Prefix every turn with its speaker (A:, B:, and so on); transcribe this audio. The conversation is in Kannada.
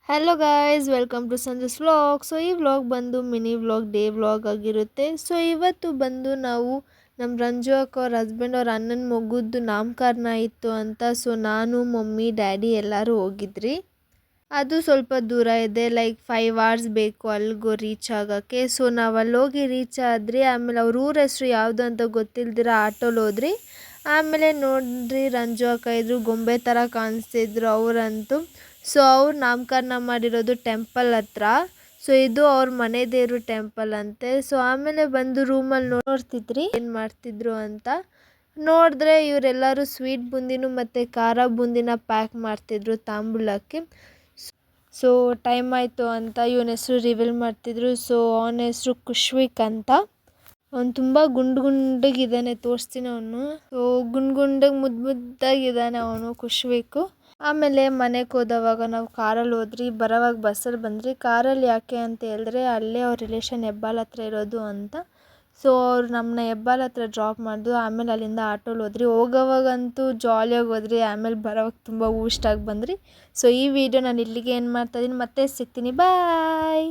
A: Hello guys, welcome to Sanju's vlog. So ಈ ವ್ಲಾಗ್ ಬಂದು ಮಿನಿ ವ್ಲಾಗ್, ಡೇ ವ್ಲಾಗ್ ಆಗಿರುತ್ತೆ. ಸೊ ಇವತ್ತು ಬಂದು ನಾವು ನಮ್ಮ ರಂಜು ಅಕ್ಕ ಅವ್ರ ಹಸ್ಬೆಂಡ್ ಅವ್ರ ಅಣ್ಣನ ಮಗುದ್ದು ನಾಮಕರಣ ಇತ್ತು ಅಂತ. ಸೊ ನಾನು, ಮಮ್ಮಿ, ಡ್ಯಾಡಿ ಎಲ್ಲರೂ ಹೋಗಿದ್ರಿ. ಅದು ಸ್ವಲ್ಪ ದೂರ ಇದೆ, ಲೈಕ್ 5 hours ಬೇಕು ಅಲ್ಲಿಗೂ ರೀಚ್ ಆಗೋಕ್ಕೆ. ಸೊ ನಾವು ಅಲ್ಲಿ ಹೋಗಿ ರೀಚ್ ಆದ್ರಿ. ಆಮೇಲೆ ಅವ್ರ ಊರ ಹೆಸರು ಯಾವುದು ಅಂತ ಗೊತ್ತಿಲ್ದಿರ ಆಟೋಲಿ ಹೋದ್ರಿ. ಆಮೇಲೆ ನೋಡ್ರಿ, ರಂಜು ಅಕ್ಕ ಇದ್ರು, ಗೊಂಬೆ ಥರ ಕಾಣಿಸ್ತಿದ್ರು ಅವರಂತೂ. ಸೊ ಅವ್ರು ನಾಮಕರಣ ಮಾಡಿರೋದು ಟೆಂಪಲ್ ಹತ್ರ. ಸೊ ಇದು ಅವ್ರ ಮನೆ ದೇವರು ಟೆಂಪಲ್ ಅಂತೆ. ಸೊ ಆಮೇಲೆ ಬಂದು ರೂಮಲ್ಲಿ ನೋಡ್ತಿದ್ರಿ ಏನು ಮಾಡ್ತಿದ್ರು ಅಂತ. ನೋಡಿದ್ರೆ ಇವರೆಲ್ಲರೂ ಸ್ವೀಟ್ ಬೂಂದಿನೂ ಮತ್ತು ಖಾರ ಬೂಂದಿನ ಪ್ಯಾಕ್ ಮಾಡ್ತಿದ್ರು ತಾಂಬೂಲಕ್ಕೆ. ಸೊ ಟೈಮ್ ಆಯಿತು ಅಂತ ಇವನ ಹೆಸರು ರಿವೀಲ್ ಮಾಡ್ತಿದ್ರು. ಸೊ ಅವನ ಹೆಸರು ಖುಷ್ವಿಕ್ ಅಂತ. ಅವ್ನು ತುಂಬ ಗುಂಡಗಿದ್ದಾನೆ, ತೋರಿಸ್ತೀನಿ ಅವನು. ಸೊ ಗುಂಡಗೆ ಮುದ್ದಾಗಿದ್ದಾನೆ ಅವನು, ಖುಷ್ವಿಕ್. ಆಮೇಲೆ ಮನೆಗೆ ಹೋದವಾಗ ನಾವು ಕಾರಲ್ಲಿ ಹೋದ್ರಿ, ಬರೋವಾಗ ಬಸ್ಸಲ್ಲಿ ಬಂದ್ರಿ. ಕಾರಲ್ಲಿ ಯಾಕೆ ಅಂತ ಹೇಳಿದ್ರೆ ಅಲ್ಲೇ ಅವ್ರ ರಿಲೇಷನ್ ಹೆಬ್ಬಾಳ ಹತ್ರ ಇರೋದು ಅಂತ. ಸೊ ಅವ್ರು ನಮ್ಮನ್ನ ಹೆಬ್ಬಾಳ ಹತ್ರ ಡ್ರಾಪ್ ಮಾಡಿದ್ರು. ಆಮೇಲೆ ಅಲ್ಲಿಂದ ಆಟೋಲಿ ಹೋದ್ರಿ. ಹೋಗೋವಾಗಂತೂ ಜಾಲಿಯಾಗಿ ಹೋದ್ರಿ, ಆಮೇಲೆ ಬರೋವಾಗ ತುಂಬ ಊಷ್ಟಾಗಿ ಬಂದ್ರಿ. ಸೊ ಈ ವಿಡಿಯೋ ನಾನು ಇಲ್ಲಿಗೆ ಏನು ಮಾಡ್ತಾಯಿದ್ದೀನಿ, ಮತ್ತೆ ಸಿಗ್ತೀನಿ, ಬಾಯ್.